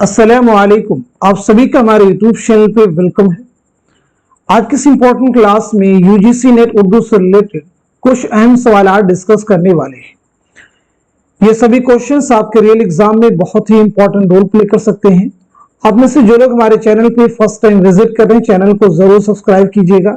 अस्सलामुअलैकुम, आप सभी का हमारे यूट्यूब चैनल पे वेलकम है। आज की इस इंपॉर्टेंट क्लास में यूजीसी नेट उर्दू से रिलेटेड कुछ अहम सवाल डिस्कस करने वाले हैं। ये सभी क्वेश्चंस आपके रियल एग्जाम में बहुत ही इंपॉर्टेंट रोल प्ले कर सकते हैं। आप में से जो लोग हमारे चैनल पे फर्स्ट टाइम विजिट कर रहे हैं, चैनल को जरूर सब्सक्राइब कीजिएगा।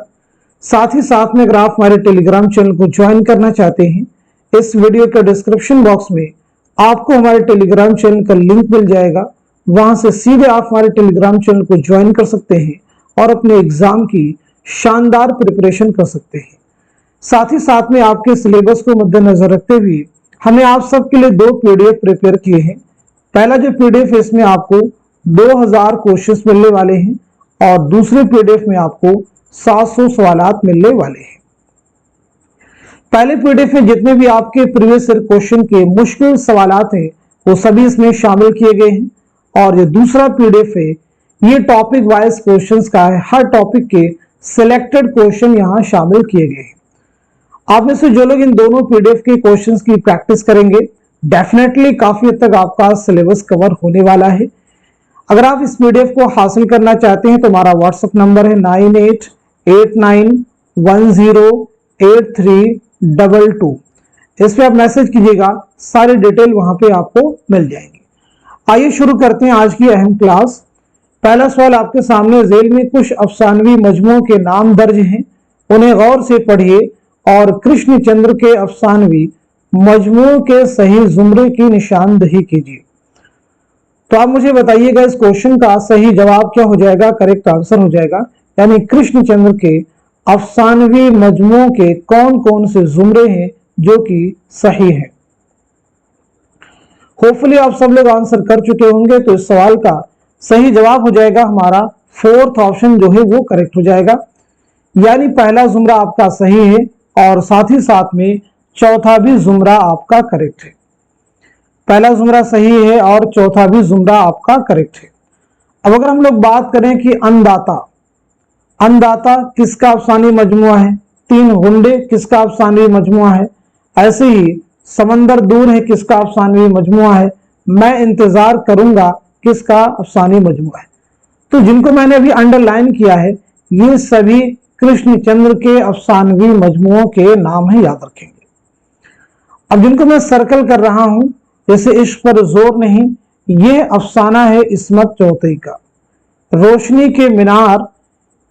साथ ही साथ में अगर आप हमारे टेलीग्राम चैनल को ज्वाइन करना चाहते हैं, इस वीडियो के डिस्क्रिप्शन बॉक्स में आपको हमारे टेलीग्राम चैनल का लिंक मिल जाएगा। वहां से सीधे आप हमारे टेलीग्राम चैनल को ज्वाइन कर सकते हैं और अपने एग्जाम की शानदार प्रिपरेशन कर सकते हैं। साथ ही साथ में आपके सिलेबस को मद्देनजर रखते हुए हमने आप सबके लिए 2 पीडीएफ प्रिपेयर किए हैं। पहला जो पीडीएफ है इसमें आपको 2000 क्वेश्चंस मिलने वाले हैं और दूसरे पीडीएफ में आपको 700 सवालात मिलने वाले हैं। पहले पीडीएफ में जितने भी आपके प्रीवियस ईयर क्वेश्चन के मुश्किल सवालात हैं वो सभी इसमें शामिल किए गए हैं और ये दूसरा पीडीएफ है, ये टॉपिक वाइज क्वेश्चंस का है। हर टॉपिक के सिलेक्टेड क्वेश्चन यहाँ शामिल किए गए हैं। आप में से जो लोग इन दोनों पीडीएफ के क्वेश्चंस की प्रैक्टिस करेंगे, डेफिनेटली काफी हद तक आपका सिलेबस कवर होने वाला है। अगर आप इस पीडीएफ को हासिल करना चाहते हैं तो हमारा व्हाट्सएप नंबर है 9889108322। इस पे आप मैसेज कीजिएगा, सारी डिटेल वहां पे आपको मिल जाएंगी। आइए शुरू करते हैं आज की अहम क्लास। पहला सवाल आपके सामने, झेल में कुछ अफसानवी मजमुओं के नाम दर्ज हैं, उन्हें गौर से पढ़िए और कृष्णचंद्र के अफसानवी मजमुओं के सही जुमरे की निशानदही कीजिए। तो आप मुझे बताइएगा इस क्वेश्चन का सही जवाब क्या हो जाएगा, करेक्ट आंसर हो जाएगा, यानी कृष्णचंद्र के अफसानवी मजमुओं के कौन कौन से जुमरे हैं जो कि सही है। होपफुली आप सब लोग आंसर कर चुके होंगे, तो इस सवाल का सही जवाब हो जाएगा हमारा 4th ऑप्शन जो है वो करेक्ट हो जाएगा, यानी पहला जुमरा आपका सही है और साथ ही साथ में चौथा भी जुमरा आपका करेक्ट है। पहला जुमरा सही है और चौथा भी जुमरा आपका करेक्ट है। अब अगर हम लोग बात करें कि अन्नदाता किसका अफसानी मजमुआ है, 3 गुंडे किसका अफसानी मजमुआ है, ऐसे ही समंदर दूर है किसका अफसानवी मजमुआ है, मैं इंतजार करूंगा किसका अफसानी मजमुआ है। तो जिनको मैंने अभी अंडरलाइन किया है ये सभी कृष्णचंद्र के अफसानवी मजमुओं के नाम है, याद रखेंगे। अब जिनको मैं सर्कल कर रहा हूं, जैसे इश्क पर जोर नहीं, ये अफसाना है इस्मत चौधरी का। रोशनी के मीनार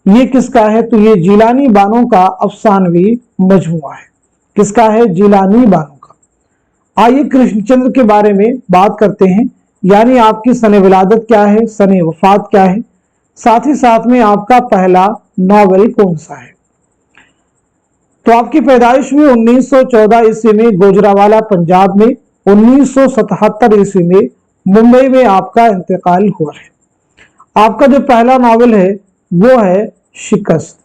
ये किसका है, तो ये जिलानी बानो का अफसानवी मजमुआ है। किसका है, जिलानी बानो। आइए कृष्णचंद्र के बारे में बात करते हैं, यानी आपकी सने विलादत क्या है, सने वफात क्या है, साथ ही साथ में आपका पहला नॉवेल कौन सा है। तो आपकी पैदाइश हुई 1914 ईस्वी में गोजरावाला पंजाब में, 1977 ईस्वी में मुंबई में आपका इंतकाल हुआ है। आपका जो पहला नॉवेल है वो है शिकस्त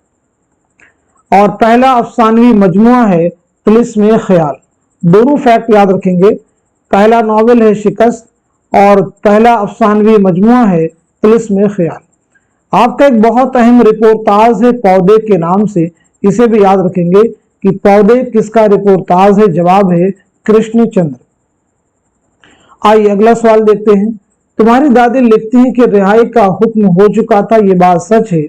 और पहला अफसानवी मजमुआ है तिलिस्मे ख्याल। दोनों फैक्ट याद रखेंगे, पहला नॉवेल है शिकस्त और पहला अफसानवी मजमुआ है तिलिस्मे ख्याल। आपका एक बहुत अहम रिपोर्टाज है पौधे के नाम से, इसे भी याद रखेंगे कि पौधे किसका रिपोर्टाज है, जवाब है कृष्णचंद्र। आइए अगला सवाल देखते हैं। तुम्हारी दादी लिखती हैं कि रिहाई का हुक्म हो चुका था, ये बात सच है?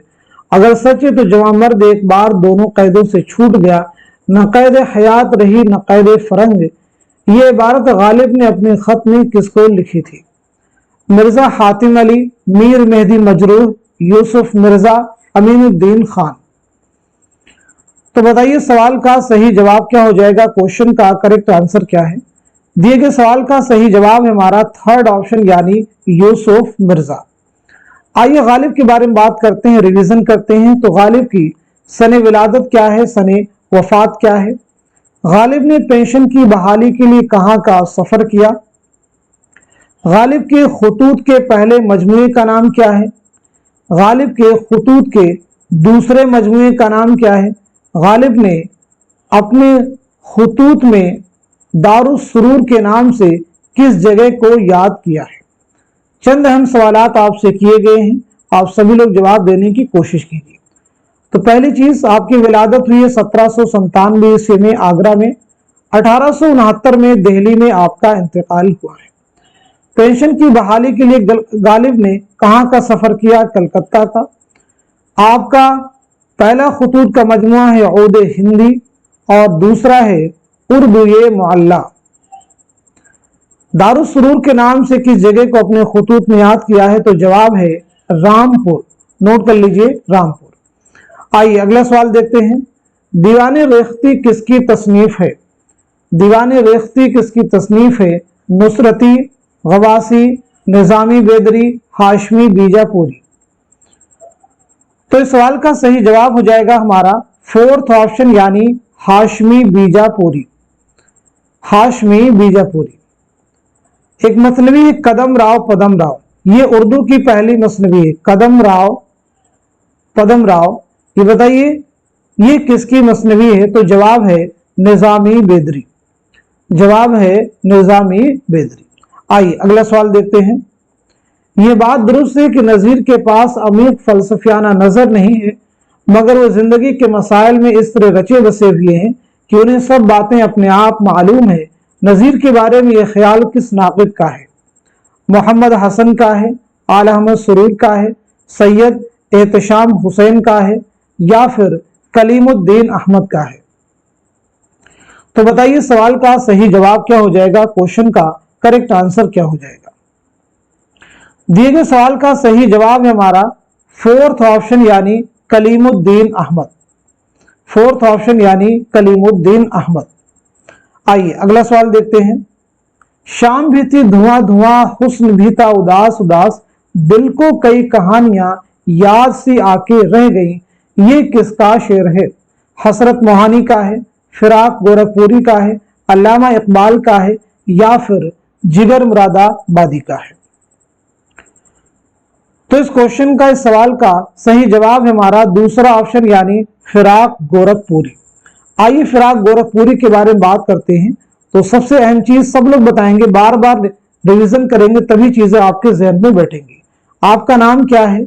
अगर सच है तो जवां मर्द एक बार दोनों कैदों से छूट गया, न कैद हयात रही न कैद फरंग। ये इबारत गालिब ने अपने खत में किसको लिखी थी? मिर्जा हातिम अली, मीर मेहदी मजरूह, यूसुफ मिर्जा, अमीनुद्दीन खान। तो बताइए सवाल का सही जवाब क्या हो जाएगा, क्वेश्चन का करेक्ट आंसर क्या है। दिए गए सवाल का सही जवाब है हमारा 3rd ऑप्शन, यानी यूसुफ मिर्जा। आइए गालिब के बारे में बात करते हैं, रिवीजन करते हैं। तो गालिब की सने विलादत क्या है, सने वफात क्या है। गालिब ने पेंशन की बहाली के लिए कहां का सफर किया। गालिब के खुतूत के पहले मजमुए का नाम क्या है। गालिब के खुतूत के दूसरे मजमुए का नाम क्या है। गालिब ने अपने खुतूत में दारुस सुरूर के नाम से किस जगह को याद किया है। चंद अहम सवालात आपसे किए गए हैं, आप सभी लोग जवाब देने की कोशिश कीजिए। तो पहली चीज, आपकी विलादत हुई है 1797 ईस्वी में आगरा में, 1869 में दिल्ली में आपका इंतकाल हुआ है। पेंशन की बहाली के लिए गालिब ने कहाँ का सफर किया? कलकत्ता का। आपका पहला खतूत का मजमुआ है औदे हिंदी और दूसरा है उर्दू ये मुअल्ला। दारुस सुरूर के नाम से किस जगह को अपने खतूत में याद किया है? तो जवाब है रामपुर। नोट कर लीजिए, रामपुर। आइए अगला सवाल देखते हैं। दीवाने रेख्ती किसकी तसनीफ है? दीवाने रेख्ती किसकी तसनीफ है? नुसरती, गवासी, निजामी बेदरी, हाशमी बीजापुरी। तो इस सवाल का सही जवाब हो जाएगा हमारा फोर्थ ऑप्शन यानी हाशमी बीजापुरी। हाशमी बीजापुरी। एक मसनवी है कदम राव पदम राव, ये उर्दू की पहली मसनवी है। कदम राव पदम राव, ये बताइए ये किसकी मसनवी है? तो जवाब है निजामी बेदरी। जवाब है निजामी बेदरी। आइए अगला सवाल देखते हैं। ये बात दुरुस्त है कि नज़ीर के पास अमीर फलसफियाना नजर नहीं है, मगर वो जिंदगी के मसाइल में इस तरह रचे बसे हुए हैं कि उन्हें सब बातें अपने आप मालूम है। नज़ीर के बारे में यह ख्याल किस नाक़िद का है? मोहम्मद हसन का है, आला अहमद सुरूर का है, सैयद एहतशाम हुसैन का है, या फिर कलीमुद्दीन अहमद का है? तो बताइए सवाल का सही जवाब क्या हो जाएगा? क्वेश्चन का करेक्ट आंसर क्या हो जाएगा? दिए गए सवाल का सही जवाब है हमारा फोर्थ ऑप्शन यानी कलीमुद्दीन अहमद। फोर्थ ऑप्शन यानी कलीमुद्दीन अहमद। आइए अगला सवाल देखते हैं। शाम भी थी धुआं धुआं, हुस्न भी था उदास उदास, दिल को कई कहानियां याद सी आके रह गई, ये किसका शेर है? हसरत मोहानी का है, फिराक गोरखपुरी का है, अल्लामा इकबाल का है, या फिर जिगर मुरादाबादी का है? तो इस क्वेश्चन का, इस सवाल का सही जवाब है हमारा दूसरा ऑप्शन यानी फिराक गोरखपुरी। आइए फिराक गोरखपुरी के बारे में बात करते हैं। तो सबसे अहम चीज सब लोग बताएंगे, बार बार रिवीजन करेंगे तभी चीजें आपके जहन में बैठेंगी। आपका नाम क्या है?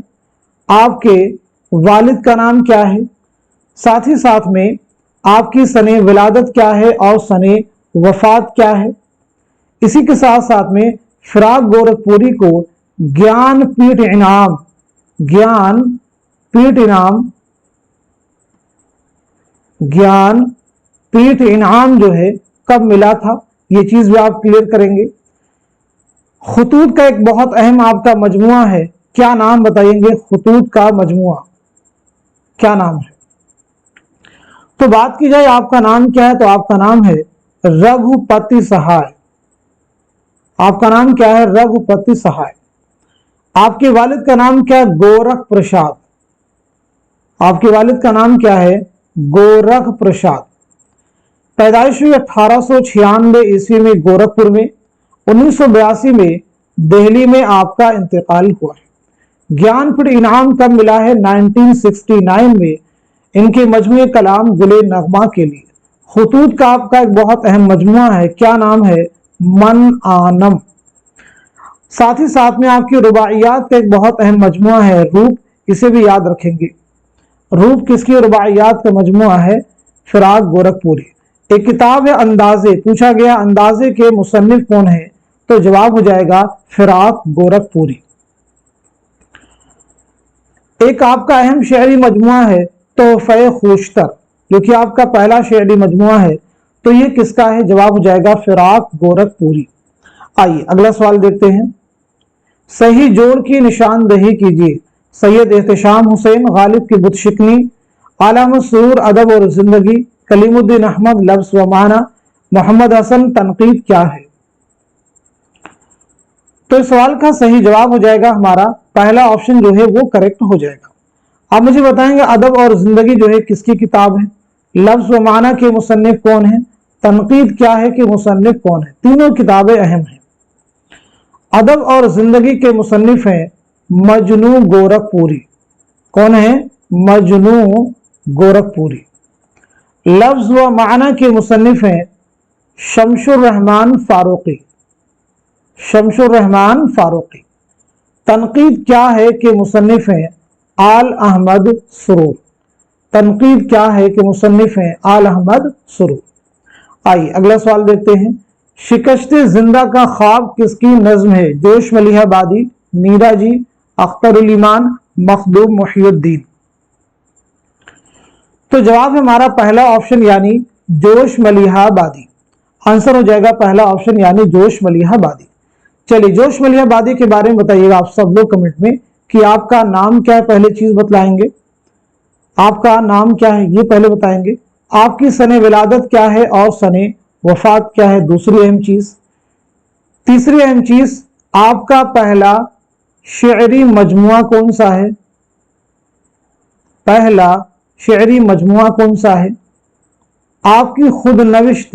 आपके वालिद का नाम क्या है? साथ ही साथ में आपकी सने विलादत क्या है और सने वफात क्या है? इसी के साथ साथ में फिराक गोरखपुरी को ज्ञानपीठ इनाम, ज्ञानपीठ इनाम, ज्ञानपीठ इनाम जो है कब मिला था, ये चीज भी आप क्लियर करेंगे। खुतूत का एक बहुत अहम आपका मजमुआ है, क्या नाम बताएंगे? खुतूत का मजमुआ क्या नाम है? तो बात की जाए आपका नाम क्या है, तो आपका नाम है रघुपति सहाय। आपका नाम क्या है? रघुपति सहाय। आपके वालिद का नाम क्या है? गोरख प्रसाद। आपके वालिद का नाम क्या है? गोरख प्रसाद। पैदाइश हुई 1896 ईस्वी में गोरखपुर में। 1982 में दिल्ली में आपका इंतकाल हुआ है। ज्ञानपीठ इनाम कब मिला है? 1969 में इनके मजमूए कलाम गुले नगमा के लिए। खुतूत का आपका एक बहुत अहम मजमुआ है, क्या नाम है? मन आनम। साथ ही साथ में आपकी रुबाइयात का एक बहुत अहम मजमुआ है रूप, इसे भी याद रखेंगे। रूप किसकी रुबाइयात का मजमुआ है? फिराक गोरखपुरी। एक किताब है अंदाजे, पूछा गया अंदाजे के मुसन्निफ कौन है? तो जवाब हो जाएगा फिराक गोरखपुरी। एक आपका अहम शेरी मजमुआ है तोहफे खुशतर, जो कि आपका पहला शेरी मजमुआ है, तो ये किसका है? जवाब हो जाएगा फिराक गोरखपुरी। आइए अगला सवाल देखते हैं। सही जोड़ की निशानदेही कीजिए। सैयद एहतशाम हुसैन गालिब की बुत शिकनी, आलम सुरूर अदब और जिंदगी, कलीमुद्दीन अहमद लफ्ज़ व माना, मोहम्मद हसन तनकीद क्या है? तो इस सवाल का सही जवाब हो जाएगा हमारा पहला ऑप्शन जो है वो करेक्ट हो जाएगा। आप मुझे बताएंगे अदब और जिंदगी जो है किसकी किताब है? लफ्ज़ व माना के मुसन्निफ कौन है? तनकीद क्या है कि मुसन्निफ कौन है? तीनों किताबें अहम हैं। अदब और जिंदगी के मुसन्निफ हैं मजनू गोरखपुरी। कौन है? मजनू गोरखपुरी। लफ्ज़ व माना के मुसन्निफ हैं शमशुर रहमान फारूकी। शमशुर रहमान फारूकी। तनकीद क्या है कि मुसन्निफ हैं आल अहमद सुरूर। तनकीद क्या है कि मुसन्निफ हैं आल अहमद सुरूर। आइए अगला सवाल देखते हैं। शिकश्ते जिंदा का ख्वाब किसकी नज्म है? जोश मलिहा बादी, मीरा जी, अख्तरुल ईमान, मखदूम मुहियुद्दीन। तो जवाब है हमारा पहला ऑप्शन यानी जोश मलिहा बादी। आंसर हो जाएगा पहला ऑप्शन यानी जोश मलिहा बादी। चलिए जोश मलिहा बादी के बारे में बताइएगा आप सब लोग कमेंट में कि आपका नाम क्या है, पहले चीज बतलाएंगे। आपका नाम क्या है ये पहले बताएंगे। आपकी सने विलादत क्या है और सने वफात क्या है, दूसरी अहम चीज। तीसरी अहम चीज, आपका पहला शेरी मजमुआ कौन सा है? पहला शेरी मजमुआ कौन सा है? आपकी खुद नविश्त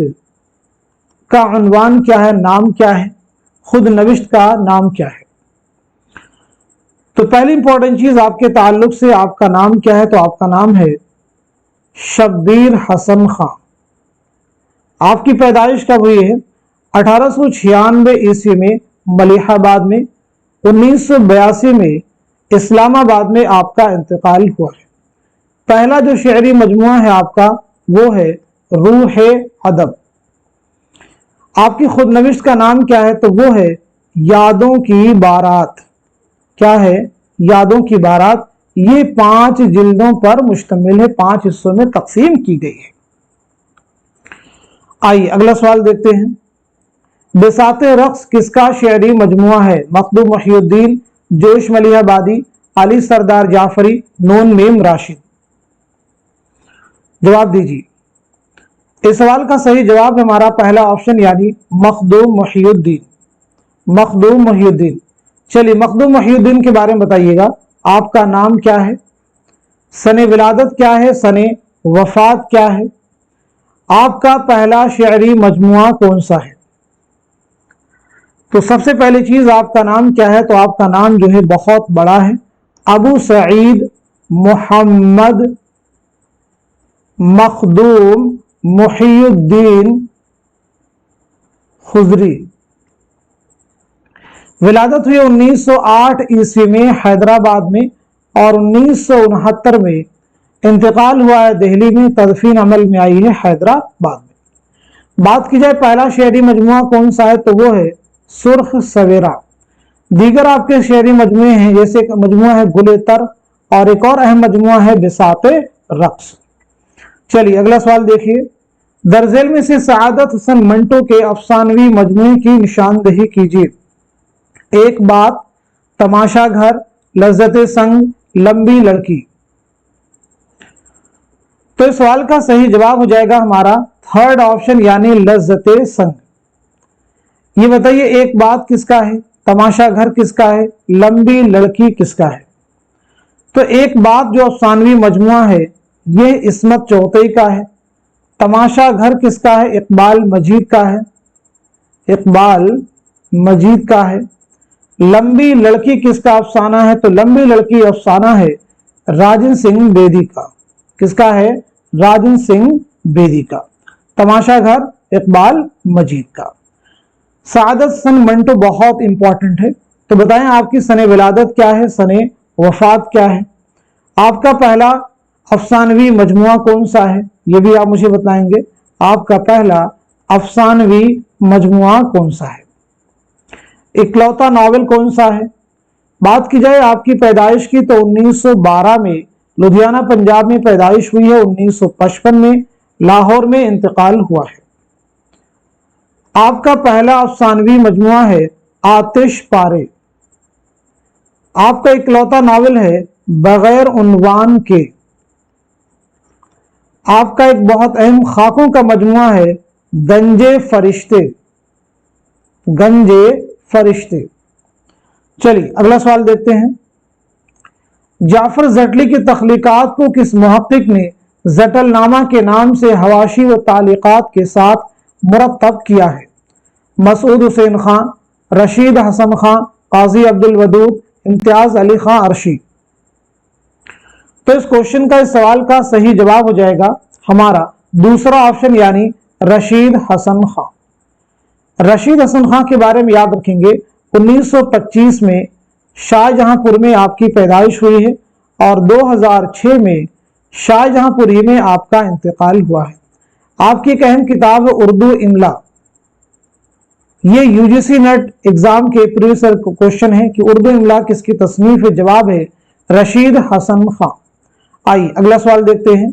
का उन्वान क्या है, नाम क्या है? खुद नविश्त का नाम क्या है? तो पहली इंपॉर्टेंट चीज आपके ताल्लुक से आपका नाम क्या है? तो आपका नाम है शब्बीर हसन खां। आपकी पैदाइश कब हुई है? 1896 ईस्वी में मलिहाबाद में, 1982 में इस्लामाबाद में आपका इंतकाल हुआ है। पहला जो शेरी मजमुआ है आपका वो है रूह अदब। आपकी खुद नविश्त का नाम क्या है? तो वो है यादों की बारात। क्या है? यादों की बारात। ये 5 जिल्दों पर मुश्तमिल है, 5 हिस्सों में तकसीम की गई है। आइए अगला सवाल देखते हैं। बिसाते रक्स किसका शेरी मजमुआ है? मखदूम मुहियुद्दीन, जोश मलिहा बादी, अली सरदार जाफरी, नून मीम राशिद। जवाब दीजिए। इस सवाल का सही जवाब है हमारा पहला ऑप्शन यानी मखदूम मुहियुद्दीन। मखदूम मुहियुद्दीन। चलिए मखदूम मुहियुद्दीन के बारे में बताइएगा। आपका नाम क्या है? सने विलादत क्या है? सने वफात क्या है? आपका पहला शेरी मजमुआ कौन सा है? तो सबसे पहली चीज आपका नाम क्या है? तो आपका नाम जो है बहुत बड़ा है, अबू सईद मोहम्मद मखदूम मुहियुद्दीन खुजरी। विलादत हुई 1908 ईस्वी में हैदराबाद में और 1969 में इंतकाल हुआ है दिल्ली में, तदफीन अमल में आई है हैदराबाद में। बात की जाए पहला शेरी मजमुआ कौन सा है? तो वो है सुर्ख सवेरा। दीगर आपके शेरी मजमुए हैं, जैसे मजमुआ है गुलेतर और एक और अहम मजमुआ है बिसाते रक्स। चलिए अगला सवाल देखिए। दरजेल में से सआदत हसन मंटो के अफसानवी मजमुए की निशानदेही कीजिए। एक बात, तमाशा घर, लज्जते संग, लंबी लड़की। तो इस सवाल का सही जवाब हो जाएगा हमारा थर्ड ऑप्शन यानी लज्जते संग। ये बताइए एक बात किसका है, तमाशा घर किसका है, लंबी लड़की किसका है? तो एक बात जो अफसानवी मजमुआ है ये इस्मत चौथई का है। तमाशा घर किसका है? इकबाल मजीद का है। इकबाल मजीद का है। लंबी लड़की किसका अफसाना है? तो लंबी लड़की अफसाना है राजन सिंह बेदी का। किसका है? राजन सिंह बेदी का। तमाशा घर इकबाल मजीद का। सआदत सन मंटो बहुत इंपॉर्टेंट है, तो बताएं आपकी सने विलादत क्या है, सने वफात क्या है? आपका पहला अफसानवी मजमुआ कौन सा है ये भी आप मुझे बताएंगे। आपका पहला अफसानवी मजमुआ कौन सा है? इकलौता नावल कौन सा है? बात की जाए आपकी पैदाइश की तो 1912 में लुधियाना पंजाब में पैदाइश हुई है, 1955 में लाहौर में इंतकाल हुआ है। आपका पहला अफसानवी मजमुआ है आतिश पारे। आपका इकलौता नावल है बगैर उन्वान के। आपका एक बहुत अहम खाकों का मजमुआ है गंजे फरिश्ते। गंजे फरिश्ते। चलिए अगला सवाल देखते हैं। जाफर जटली की तख्लीकात को किस मुहक्किक ने जटलनामा के नाम से हवाशी व तालिकात के साथ मुरतब किया है? मसूद हुसैन खां, रशीद हसन खां, काजी अब्दुल वदूद, इम्तियाज अली खां अरशी। तो इस क्वेश्चन का, इस सवाल का सही जवाब हो जाएगा हमारा दूसरा ऑप्शन यानी रशीद हसन खां। रशीद हसन खां के बारे में याद रखेंगे 1925 में शाहजहांपुर में आपकी पैदाइश हुई है और 2006 में शाहजहांपुरी में आपका इंतकाल हुआ है। आपकी एक अहम किताब है उर्दू इमला। ये यूजीसी नेट एग्जाम के प्रीवियस ईयर क्वेश्चन है कि उर्दू इमला किसकी तसनीफ है। जवाब है रशीद हसन खां। आइए अगला सवाल देखते हैं।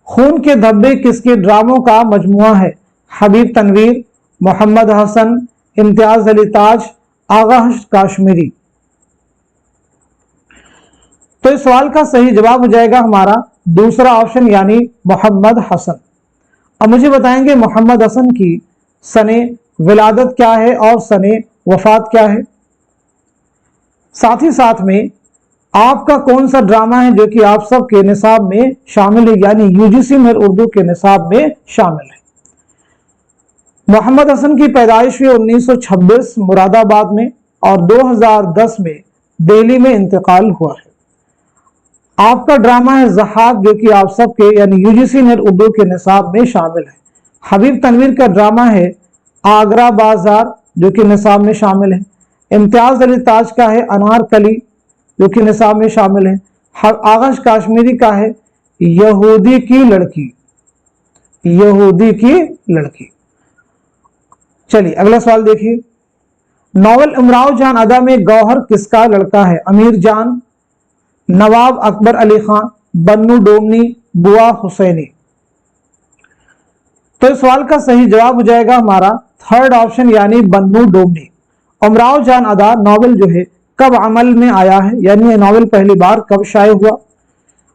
खून के धब्बे किसके ड्रामों का मजमुआ है। हबीब तनवीर, मोहम्मद हसन, इम्तियाज अली ताज, आगा काश्मीरी। तो इस सवाल का सही जवाब हो जाएगा हमारा दूसरा ऑप्शन यानी मोहम्मद हसन। अब मुझे बताएंगे मोहम्मद हसन की सने विलादत क्या है और सने वफात क्या है। साथ ही साथ में आपका कौन सा ड्रामा है जो कि आप सबके निसाब में शामिल है, यानी यूजीसी में उर्दू के निसाब में शामिल है। मोहम्मद हसन की पैदाइश हुई 1926 मुरादाबाद में और 2010 में दिल्ली में इंतकाल हुआ है। आपका ड्रामा है ज़हाक जो कि आप सबके यानी यूजीसी नेट उर्दू के निसाब में शामिल है। हबीब तनवीर का ड्रामा है आगरा बाजार जो कि निसाब में शामिल है। इम्तियाज अली ताज का है अनारकली जो कि निसाब में शामिल है। आगाश काश्मीरी का है यहूदी की लड़की, यहूदी की लड़की। चलिए अगला सवाल देखिए। नॉवल इमराव जान अदा में गौहर किसका लड़का है। अमीर जान, नवाब अकबर अली खान, बन्नू डोमनी, बुआ हुसैनी। तो इस सवाल का सही जवाब हो जाएगा हमारा थर्ड ऑप्शन यानी बन्नू डोमनी। उमराव जान अदा नॉवल जो है कब अमल में आया है, यानी ये नॉवल पहली बार कब शाये हुआ।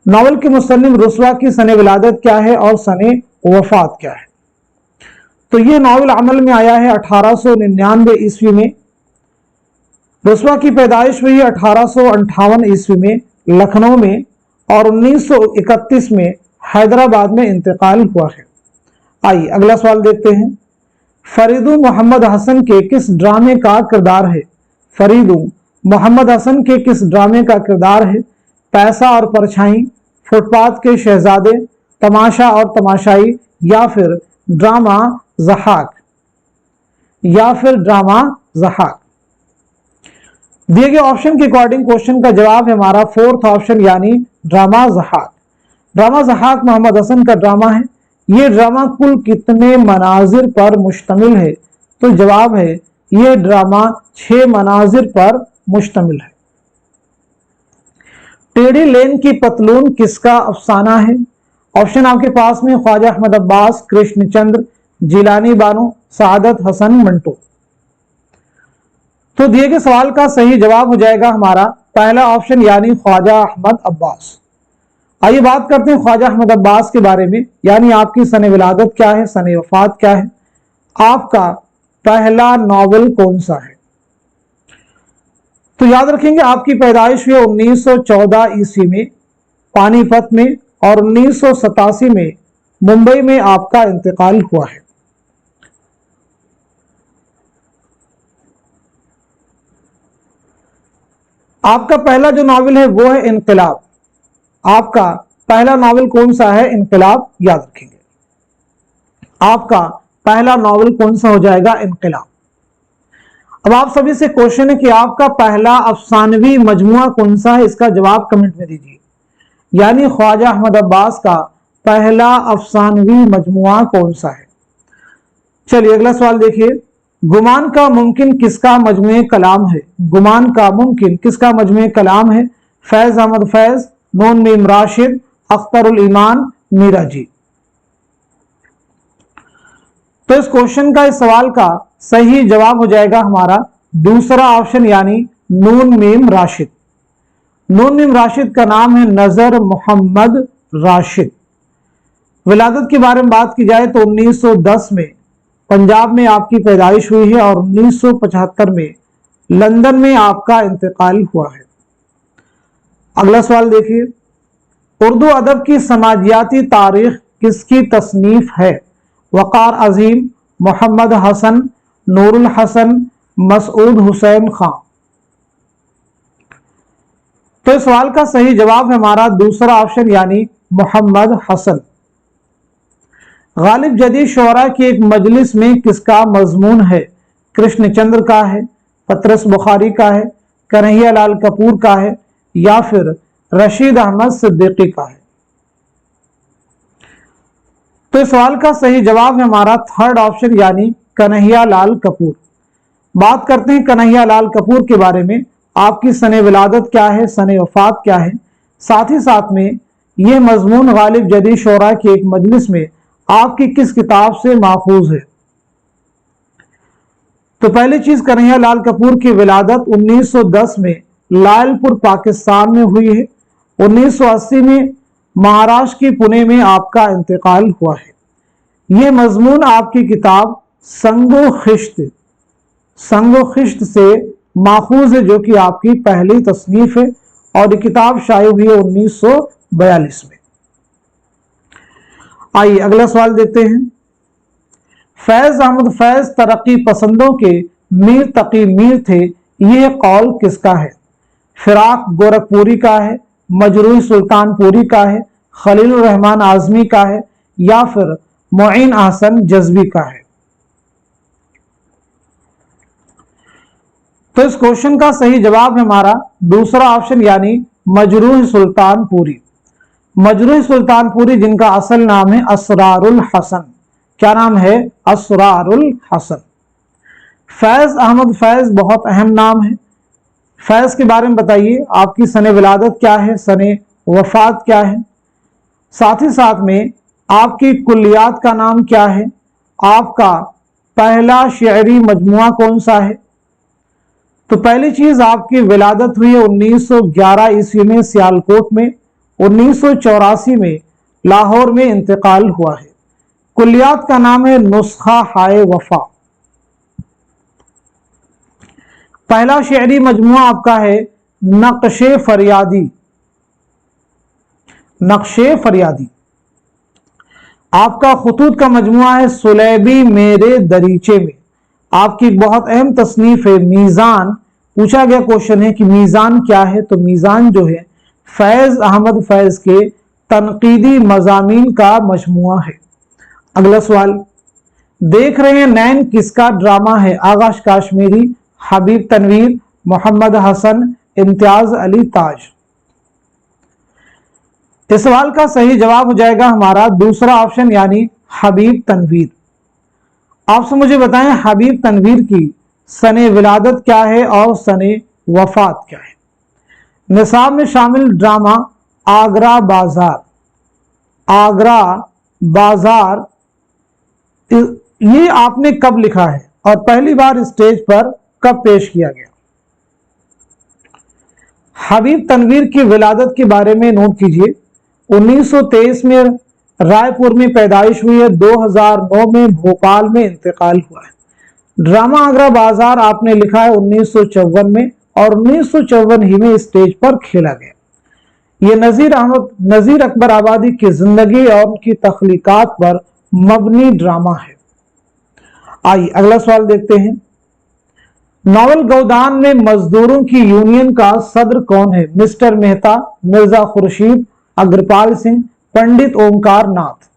नॉवल के मुसन्निफ रुस्वा की सने विलादत क्या है और सने वफात क्या है। तो ये नॉवल अमल में आया है 1899 ईस्वी में। रुस्वा की पैदाइश हुई 1858 ईस्वी में लखनऊ में और 1931 में हैदराबाद में इंतकाल हुआ है। आइए अगला सवाल देखते हैं। फरीदू मोहम्मद हसन के किस ड्रामे का किरदार है। फरीदू मोहम्मद हसन के किस ड्रामे का किरदार है। पैसा और परछाई, फुटपाथ के शहजादे, तमाशा और तमाशाई, या फिर ड्रामा ज़हाक, या फिर ड्रामा ज़हाक। दिए गए ऑप्शन के अकॉर्डिंग क्वेश्चन का जवाब है हमारा फोर्थ ऑप्शन यानी ड्रामा ज़हाक। ड्रामा ज़हाक मोहम्मद हसन का ड्रामा है। ये ड्रामा कुल कितने मनाजिर पर मुश्तमिल है। तो जवाब है ये ड्रामा 6 मनाजिर पर मुश्तमिल है। टेढ़ी लेन की पतलून किसका अफसाना है। ऑप्शन आपके पास में ख्वाजा अहमद अब्बास, कृष्णचंद्र, जिलानी बानो, सादत हसन मंटो। तो दिए गए सवाल का सही जवाब हो जाएगा हमारा पहला ऑप्शन यानी ख्वाजा अहमद अब्बास। आइए बात करते हैं ख्वाजा अहमद अब्बास के बारे में, यानी आपकी सने विलादत क्या है, सने वफात क्या है, आपका पहला नॉवल कौन सा है। तो याद रखेंगे आपकी पैदाइश हुई 1914 ईस्वी में पानीपत में और 1987 में मुंबई में आपका इंतकाल हुआ है। आपका पहला जो नॉवल है वो है इनकलाब। आपका पहला नॉवल कौन सा है, इनकलाब। याद रखेंगे आपका पहला नॉवल कौन सा हो जाएगा, इनकलाब। अब आप सभी से क्वेश्चन है कि आपका पहला अफसानवी मजमुआ कौन सा है, इसका जवाब कमेंट में दीजिए। यानी ख्वाजा अहमद अब्बास का पहला अफसानवी मजमुआ कौन सा है। चलिए अगला सवाल देखिए। गुमान का मुमकिन किसका मजमुए कलाम है। गुमान का मुमकिन किसका मजमुए कलाम है। फैज अहमद फैज, नून मीम राशिद, अख्तरुल ईमान, मीरा जी। तो इस क्वेश्चन का, इस सवाल का सही जवाब हो जाएगा हमारा दूसरा ऑप्शन यानी नून मीम राशिद। नून मीम राशिद का नाम है नजर मोहम्मद राशिद। विलादत के बारे में बात की जाए तो 1910 में पंजाब में आपकी पैदाइश हुई है और 1975 में लंदन में आपका इंतकाल हुआ है। अगला सवाल देखिए। उर्दू अदब की समाजियाती तारीख किसकी तसनीफ है। वक़ार अजीम, मोहम्मद हसन, नूरुल हसन, मसूद हुसैन खां। तो इस सवाल का सही जवाब है हमारा दूसरा ऑप्शन यानी मोहम्मद हसन। गालिब जदीद शोरा की एक मजलिस में किसका मजमून है। कृष्णचंद्र का है, पतरस बुखारी का है, कन्हैया लाल कपूर का है, या फिर रशीद अहमद सिद्दीकी का है। तो इस सवाल का सही जवाब है हमारा थर्ड ऑप्शन यानी कन्हैया लाल कपूर। बात करते हैं कन्हैया लाल कपूर के बारे में। आपकी सन विलादत क्या है, सन वफात क्या है, साथ ही साथ में ये मजमून गालिब जदीद शोरा की एक मजलिस में आपकी किस किताब से माखूज है। तो पहली चीज, कन्हैया लाल कपूर की विलादत 1910 में लालपुर पाकिस्तान में हुई है। 1980 में महाराष्ट्र की पुणे में आपका इंतकाल हुआ है। यह मजमून आपकी किताब संगो खिश्त से माखूज है, जो कि आपकी पहली तसनीफ है और ये किताब शाये हुई है 1942 में। आइए अगला सवाल देखते हैं। फैज अहमद फैज तरक्की पसंदों के मीर तकी मीर थे, यह कौल किसका है। फिराक गोरखपुरी का है, मजरूह सुल्तानपुरी का है, खलीलुर रहमान आजमी का है, या फिर मोइन अहसन जज्बी का है। तो इस क्वेश्चन का सही जवाब है हमारा दूसरा ऑप्शन, यानी मजरूह सुल्तानपुरी। मजरूह सुल्तानपुरी, जिनका असल नाम है असरारुल हसन। क्या नाम है? असरारुल हसन। फैज अहमद फैज बहुत अहम नाम है। फैज के बारे में बताइए, आपकी सन विलादत क्या है, सन वफात क्या है, साथ ही साथ में आपकी कुल्लियात का नाम क्या है, आपका पहला शेरी मजमुआ कौन सा है। तो पहली चीज, आपकी विलादत हुई है 1911 ईस्वी में सियालकोट में। 1984 में लाहौर में इंतकाल हुआ है। कुल्लियात का नाम है नुस्खा हाय वफा। पहला शेरी मजमुआ आपका है नक्शे फरियादी। नक्शे फरियादी। आपका खुतूत का मजमुआ है सुलेबी मेरे दरीचे में। आपकी बहुत अहम तसनीफ है मीज़ान। पूछा गया क्वेश्चन है कि मीज़ान क्या है, तो मीज़ान जो है फैज अहमद फैज के तनकीदी मज़ामीन का मजमुआ है। अगला सवाल देख रहे हैं, नैन किसका ड्रामा है। आगाश काश्मीरी, हबीब तनवीर, मोहम्मद हसन, इम्तियाज अली ताज। इस सवाल का सही जवाब हो जाएगा हमारा दूसरा ऑप्शन, यानी हबीब तनवीर। आपसे मुझे बताएं, हबीब तनवीर की सने विलादत क्या है और सने वफात क्या है। निसाब में शामिल ड्रामा आगरा बाजार। आगरा बाजार ये आपने कब लिखा है और पहली बार स्टेज पर कब पेश किया गया। हबीब तनवीर की विलादत के बारे में नोट कीजिए। 1923 में रायपुर में पैदाइश हुई है। 2009 में भोपाल में इंतकाल हुआ है। ड्रामा आगरा बाजार आपने लिखा है 1954 में और 1954 ही में स्टेज पर खेला गया। ये नजीर अकबर आबादी की जिंदगी और उनकी तख्लीकात पर मबनी ड्रामा है। आइए अगला सवाल देखते हैं। नॉवल गौदान में मजदूरों की यूनियन का सदर कौन है। मिस्टर मेहता, मिर्जा खुर्शीद, अग्रपाल सिंह, पंडित ओमकार नाथ।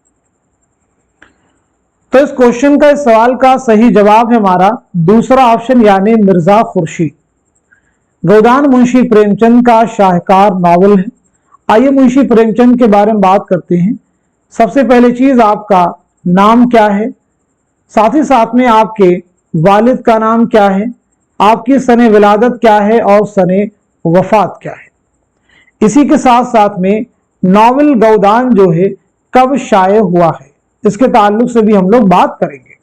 तो इस क्वेश्चन का, इस सवाल का सही जवाब है हमारा दूसरा ऑप्शन, यानी मिर्जा खुर्शीद। गौदान मुंशी प्रेमचंद का शाहकार नावल है। आइए मुंशी प्रेमचंद के बारे में बात करते हैं। सबसे पहली चीज, आपका नाम क्या है, साथ ही साथ में आपके वालिद का नाम क्या है, आपकी सने विलादत क्या है और सने वफात क्या है। इसी के साथ साथ में नावल गौदान जो है कब शाये हुआ है, इसके ताल्लुक से भी हम लोग बात करेंगे।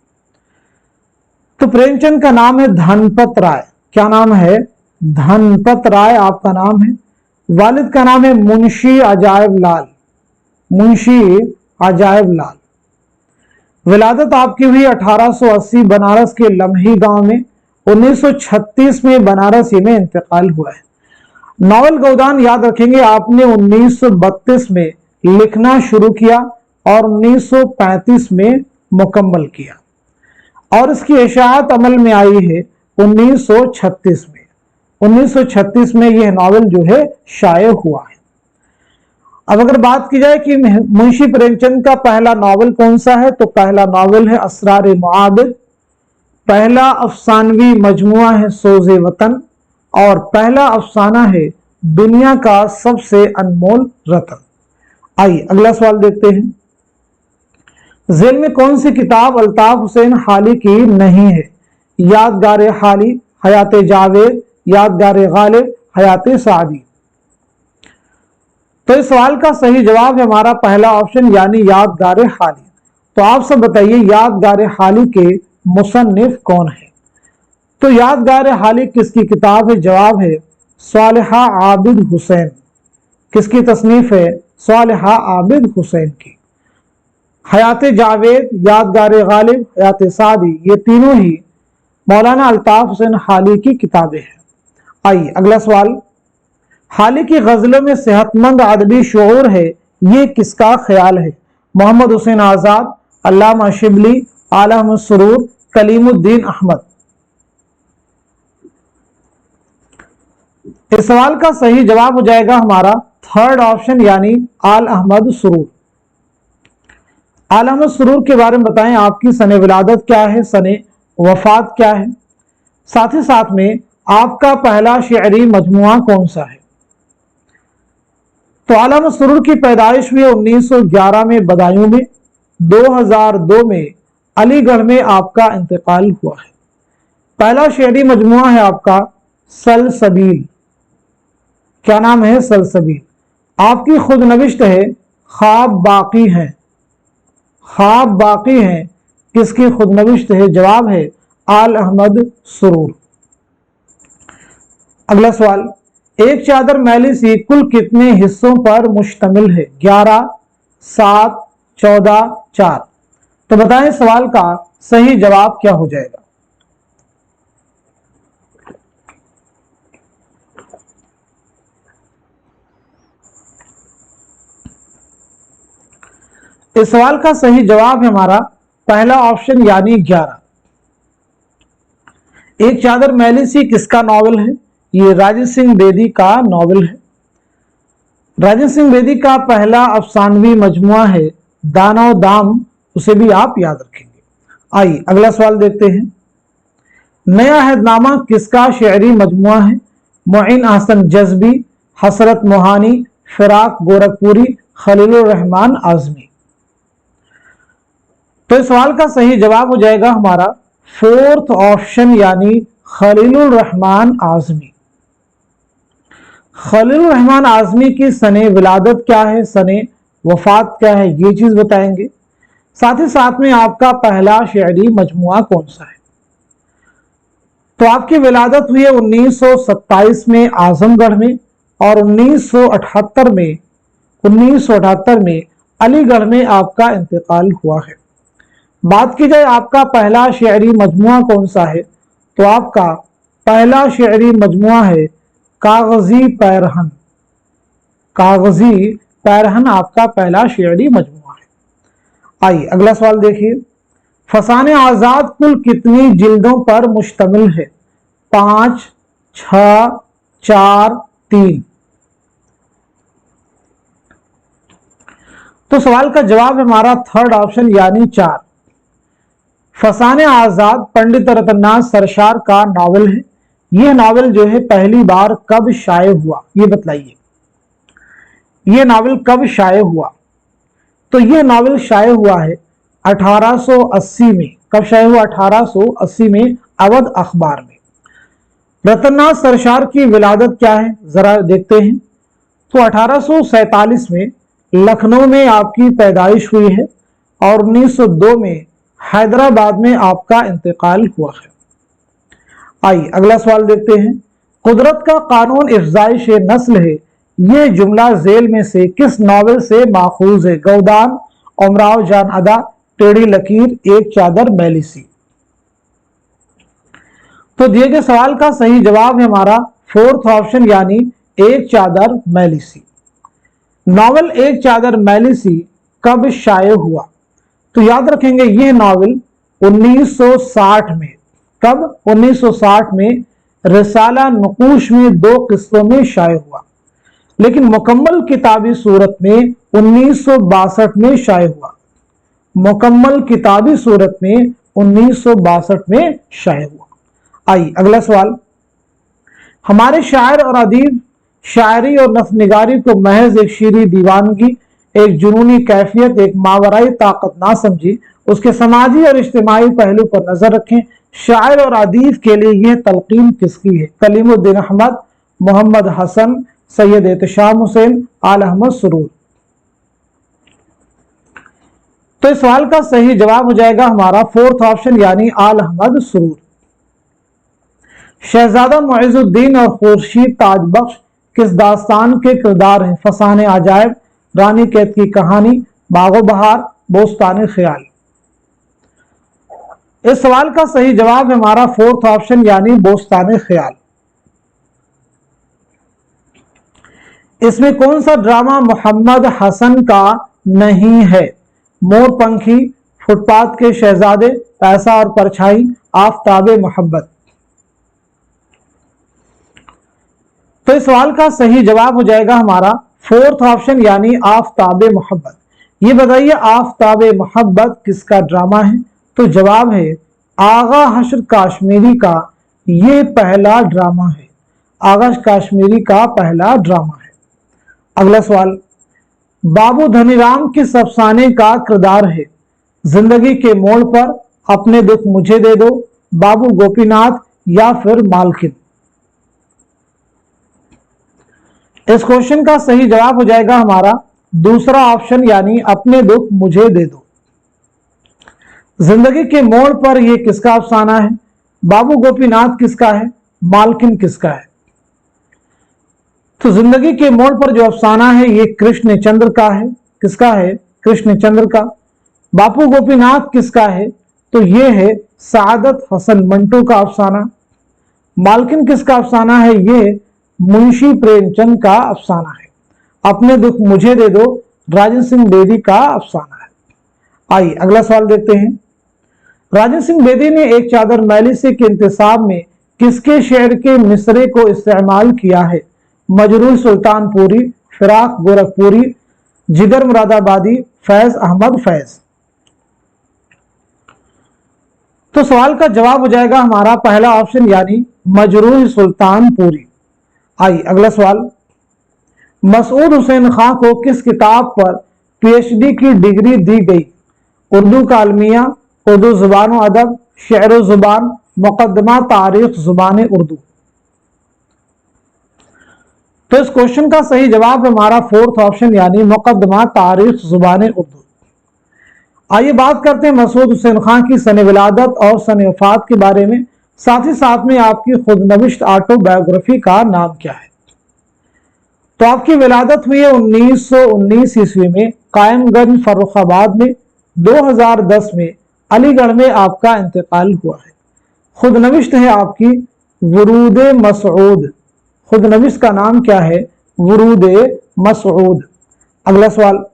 तो प्रेमचंद का नाम है धनपत राय। क्या नाम है? धनपत राय आपका नाम है। वालिद का नाम है मुंशी अजायब लाल। मुंशी अजायब लाल। विलादत आपकी हुई 1880 बनारस के लम्ही गांव में। 1936 में बनारस में इंतकाल हुआ है। नावल गौदान याद रखेंगे आपने 1932 में लिखना शुरू किया और 1935 में मुकम्मल किया और इसकी इशाअत अमल में आई है 1936 में। 1936 में यह नावल जो है शाये हुआ है। अब अगर बात की जाए कि मुंशी प्रेमचंद का पहला नावल कौन सा है, तो पहला नावल है असरार मुआबिद, पहला अफसानवी मजमुआ है सोज़े वतन और पहला अफसाना है दुनिया का सबसे अनमोल रतन। आइए अगला सवाल देखते हैं। जेल में कौन सी किताब अल्ताफ हुसैन हाली की नहीं है। यादगार हाली, हयात जावेद, यादगार गालिब, हयात सादी। तो इस सवाल का सही जवाब है हमारा पहला ऑप्शन यानी यादगार हाली। तो आप सब बताइए यादगार हाली के मुसन्निफ कौन है? तो यादगार हाली किसकी किताब है? जवाब है सालिहा आबिद हुसैन। किसकी तसनीफ है? सालिहा आबिद हुसैन की। हयात जावेद, यादगार गालिब, हयात सादी, ये तीनों ही मौलाना अल्ताफ हुसैन हाली की किताबें हैं। आइए अगला सवाल, हाली की गजलों में सेहतमंद अदबी शऊर है, ये किसका ख्याल है? मोहम्मद हुसैन आजाद, अल्लामा शिबली, आला अहमद सुरूर, कलीमुद्दीन अहमद। इस सवाल का सही जवाब हो जाएगा हमारा थर्ड ऑप्शन यानी आल अहमद सुरूर। आल अहमद सुरूर के बारे में बताएं, आपकी सने विलादत क्या है, सने वफात क्या है, साथ ही साथ में आपका पहला शेरी मजमुआ कौन सा है? तो आल अहमद सुरूर की पैदाइश हुई 1911 में बदायूं में, 2002 में अलीगढ़ में आपका इंतकाल हुआ है। पहला शेरी मजमुआ है आपका सलसबील। क्या नाम है? सलसबील। आपकी खुद नविश्त है ख्वाब बाकी हैं। ख्वाब बाकी हैं किसकी खुद नविश्त है? जवाब है आल अहमद सुरूर। अगला सवाल, एक चादर मैली सी कुल कितने हिस्सों पर मुश्तमिल है? 11, 7, 14, 4। तो बताएं सवाल का सही जवाब क्या हो जाएगा? इस सवाल का सही जवाब है हमारा पहला ऑप्शन यानी 11। एक चादर मैली सी किसका नॉवल है? ये राजेंद्र सिंह बेदी का नॉवल है। राजेंद्र सिंह बेदी का पहला अफसानवी मजमुआ है दानो दाम, उसे भी आप याद रखेंगे। आइए अगला सवाल देखते हैं, नया अहदनामा किसका शेरी मजमुआ है? मुइन अहसन जज्बी, हसरत मोहानी, फिराक गोरखपुरी, खलीलुर रहमान आजमी। तो इस सवाल का सही जवाब हो जाएगा हमारा फोर्थ ऑप्शन यानी खलीलुर रहमान आजमी। खलीलुर रहमान आजमी की सने विलादत क्या है, सने वफात क्या है, ये चीज बताएंगे। साथ ही साथ में आपका पहला शेरी मजमुआ कौन सा है? तो आपकी विलादत हुई है 1927 में आजमगढ़ में और 1978 में अलीगढ़ में आपका इंतकाल हुआ है। बात की जाए आपका पहला शेरी मजमुआ कौन सा है, तो आपका पहला शेरी मजमुआ है कागजी पैरहन। कागजी पैरहन आपका पहला शेरी मजमुआ है। आइए अगला सवाल देखिए, फसाने आजाद कुल कितनी जिल्दों पर मुश्तमिल है? 5, 6, 4, 3। तो सवाल का जवाब हमारा थर्ड ऑप्शन यानी 4। फसाने आजाद पंडित रतननाथ सरशार का नावल है। यह नावल जो है पहली बार कब शाये हुआ, ये बतलाइए। यह नावल कब शाये हुआ? तो यह नावल शाये हुआ है 1880 में। कब शाये हुआ? 1880 में अवध अखबार में। रतननाथ सरशार की विलादत क्या है जरा देखते हैं। तो 1847 में लखनऊ में आपकी पैदाइश हुई है और 1902 में हैदराबाद में आपका इंतकाल हुआ है। आइए अगला सवाल देखते हैं, कुदरत का कानून इफ़्ज़ाइश नस्ल है, ये जुमला झेल में से किस नॉवेल से माखूज है? गौदान, उमराव जान अदा, टेढ़ी लकीर, एक चादर मैली सी। तो दिए गए सवाल का सही जवाब है हमारा फोर्थ ऑप्शन यानी एक चादर मैली सी। नॉवल एक चादर मैली सी कब शाये हुआ? तो याद रखेंगे यह नॉवल 1960 में। कब? 1960 में रिसाला नुकूश में 2 किस्तों में शाये हुआ, लेकिन मुकम्मल किताबी सूरत में 1962 में शाये हुआ। मुकम्मल किताबी सूरत में 1962 में शाये हुआ। आइए अगला सवाल, हमारे शायर और अदीब शायरी और नफनिगारी को महज एक शीरी दीवानगी, एक जुनूनी कैफियत, एक मावराई ताकत ना समझी, उसके समाजी और इज्तिमाई पहलू पर नजर रखें। शायर और अदीब के लिए यह तलकीन किसकी है? कलीमुद्दीन अहमद, मोहम्मद हसन, सैयद एहतशाम हुसैन, आल अहमद सुरूर। तो इस सवाल का सही जवाब हो जाएगा हमारा फोर्थ ऑप्शन यानी आल अहमद सुरूर। शहजादा मुइजुद्दीन और खुर्शीद ताजबख्श किस दास्तान के किरदार हैं? फसाने अजायब, रानी कैद की कहानी, बागो बहार, बोस्तान ख्याल। इस सवाल का सही जवाब है हमारा फोर्थ ऑप्शन यानी बोस्तान ख्याल। इसमें कौन सा ड्रामा मोहम्मद हसन का नहीं है? मोरपंखी, फुटपाथ के शहजादे, पैसा और परछाई, आफताबे मोहब्बत। तो इस सवाल का सही जवाब हो जाएगा हमारा फोर्थ ऑप्शन यानी आफताबे मोहब्बत। ये बताइए आफताबे मोहब्बत किसका ड्रामा है? तो जवाब है आगा हश्र काश्मीरी का ये पहला ड्रामा है। आगा काश्मीरी का पहला ड्रामा है। अगला सवाल, बाबू धनीराम किस अफसाने का किरदार है? जिंदगी के मोड़ पर, अपने दुख मुझे दे दो, बाबू गोपीनाथ या फिर मालकिन। इस क्वेश्चन का सही जवाब हो जाएगा हमारा दूसरा ऑप्शन यानी अपने दुख मुझे दे दो। जिंदगी के मोड़ पर यह किसका अफसाना है? बाबू गोपीनाथ किसका है? मालकिन किसका है? तो जिंदगी के मोड़ पर जो अफसाना है ये कृष्ण चंद्र का है। किसका है? कृष्ण चंद्र का। बापू गोपीनाथ किसका है? तो ये है सादत हसन मंटू का अफसाना। मालकिन किसका अफसाना है? ये मुंशी प्रेमचंद का अफसाना है। अपने दुख मुझे दे दो राजन सिंह बेदी का अफसाना है। आइए अगला सवाल देखते हैं। राजन सिंह बेदी ने एक चादर मैली से के इंतसाब में किसके शेर के मिसरे को इस्तेमाल किया है? मजरूह सुल्तानपुरी, फिराक गोरखपुरी, जिगर मुरादाबादी, फैज अहमद फैज। तो सवाल का जवाब हो जाएगा हमारा पहला ऑप्शन यानी मजरूह सुल्तानपुरी। आइए अगला सवाल, मसूद हुसैन खां को किस किताब पर पीएचडी की डिग्री दी गई? उर्दू का अलमिया, उर्दू जुबान व अदब, शेर जुबान, मुकदमा तारीख जुबान उर्दू। तो इस क्वेश्चन का सही जवाब हमारा फोर्थ ऑप्शन यानी मुकदमा तारीख जुबान उर्दू। आइए बात करते हैं मसूद हुसैन खां की सन विलादत और सन वफात के बारे में। साथ ही साथ में आपकी खुदनविश्त ऑटोबायोग्राफी का नाम क्या है? तो आपकी विलादत हुई है 1919 ईस्वी में कायमगंज फर्रुखाबाद में। 2010 में अलीगढ़ में आपका इंतकाल हुआ है। खुदनविश्त है आपकी वरूद मसऊद। खुदनविश्त का नाम क्या है? वरूद मसऊद। अगला सवाल,